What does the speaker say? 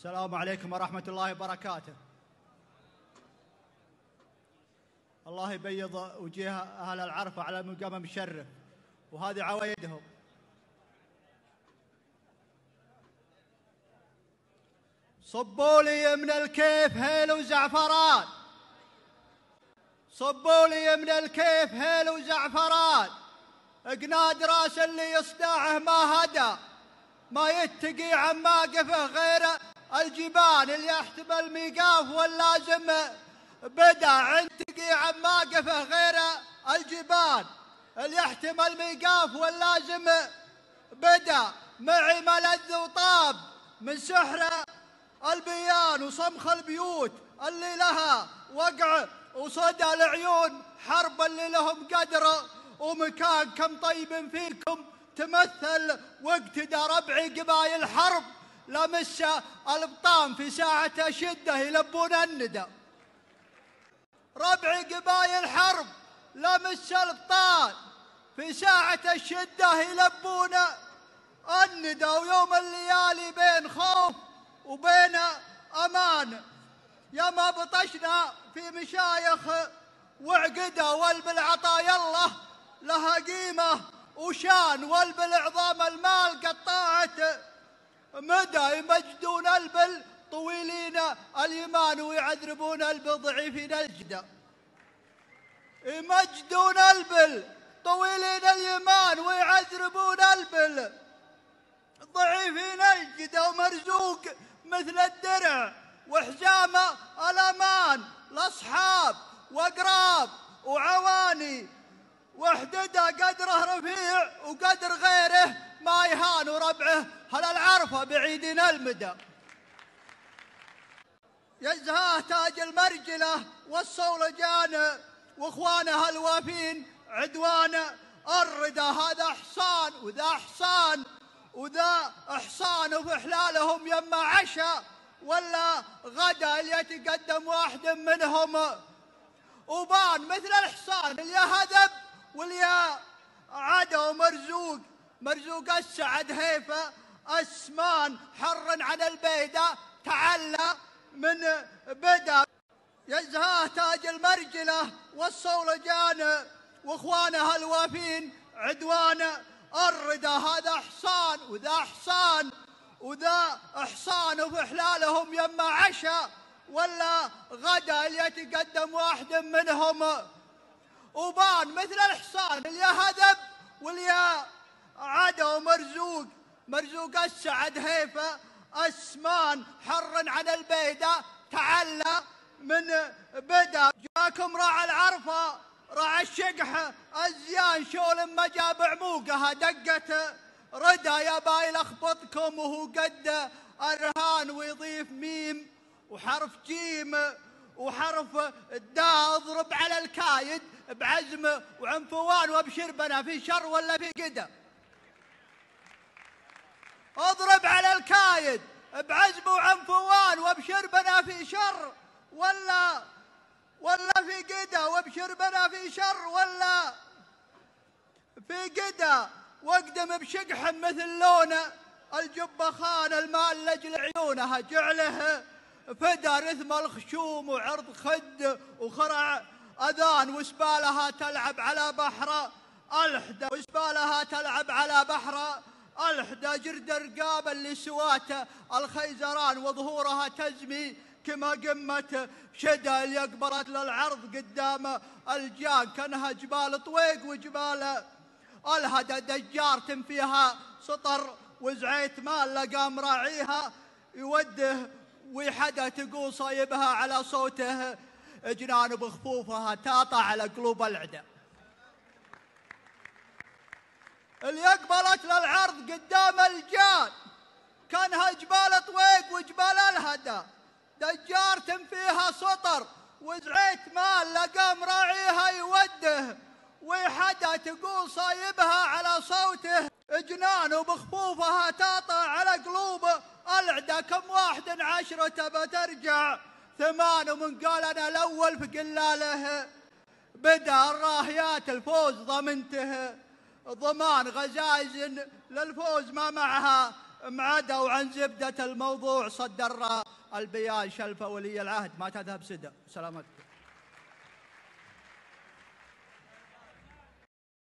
السلام عليكم ورحمة الله وبركاته. الله يبيض وجيه أهل العرفة على المقام مشرف، وهذه عوايدهم. صبوا لي من الكيف هيل وزعفران، صبوا لي من الكيف هيل وزعفران، اقناد راس اللي يصدعه ما هدى، ما يتقي عن ماقفه غير الجبال، اللي يحتمل ميقاف واللازم بدا، عنتقي عن ماقفه غير الجبال، اللي يحتمل ميقاف واللازم بدا، معي ملذ وطاب من سحر البيان وصمخ البيوت اللي لها وقع وصدى العيون، حرب اللي لهم قدر ومكان، كم طيب فيكم تمثل واقتدى، ربعي قبايل حرب لمس الابطان في ساعة شدة يلبون الندى، ربعي قبايل حرب لمس الابطان في ساعة الشدة يلبون الندى، ويوم الليالي بين خوف وبين أمان، يا ما بطشنا في مشايخ وعقدة، والبالعطايا الله لها قيمة وشان، والبالعظام المال قطاعة مدى، يمجدون البل طويلين اليمان ويعذربون البضعيفين الجدى، يمجدون البل طويلين اليمان ويعذربون البل ضعيفين الجدى، ومرزوق مثل الدرع وحزام الأمان، الأصحاب وأقراب وعواني وحدده، قدره رفيع وقدر غيره ما يهان، وربعه هل العرفة بعيدين المدى، يزهاه تاج المرجلة والصولجان واخوانها الوافين عدوان الردى، هذا حصان وذا حصان وذا حصان، وفي حلالهم يما عشاء ولا غدا، اللي يتقدم واحد منهم وبان مثل الحصان، اللي هذب واللي عدا، ومرزوق مرزوق السعد هيفه اسمان، حر عن البيدة تعلى من بدا، يزهاه تاج المرجلة والصولجان واخوانها الوافين عدوان الردى، هذا حصان وذا حصان وذا حصان، وفي حلالهم يما عشاء ولا غدا، اللي يتقدم واحد منهم وبان مثل الحصان، اللي هذب واللي عدا، ومرزوق مرزوق السعد هيفه اسمان، حر عن البيدة تعلى من بدا، جاكم راعي العرفة راعي الشقح الزيان، شول مجابع موقها دقة ردا، يا باي لخبطكم وهو قد الرهان، ويضيف ميم وحرف جيم وحرف دا، اضرب على الكايد بعزم وعنفوان، وابشر بنا في شر ولا في قدى، اضرب على الكايد بعزم وعنفوان، وابشر بنا في شر ولا في قدى، وابشر بنا في شر ولا في قدى، واقدم بشقح مثل لونه الجبة خان، المال لجل عيونها جعله فدا، رثم الخشوم وعرض خد وخرع اذان، وسبالها تلعب على بحر الحدى، وسبالها تلعب على بحر الحدى، جرد رقاب اللي سواته الخيزران، وظهورها تزمي كما قمة شدى، اللي اقبرت للعرض قدام الجان، كانها جبال طويق وجبال الهدى، دجار فيها سطر وزعيت مال، لقى مراعيها يوده ويحدى، تقول صايبها على صوته جنان، بخفوفها تاطع على قلوب العدا، اللي اقبلت للعرض قدام الجان، كانها جبال طويق وجبال الهدى، دجار فيها سطر وزعيت مال، لقى مراعيها يوده ويحدى، تقول صايبها على صوته جنان، وبخفوفها تاطع على قلوب العدا، كم واحد عشرة بترجع ثمان، ومن قال انا الاول في قلاله بدا، الراهيات الفوز ضمنته ضمان، غزايز للفوز ما معها معدوا عن زبدة الموضوع، صدر البيان شلف ولي العهد ما تذهب سدى. سلامتك.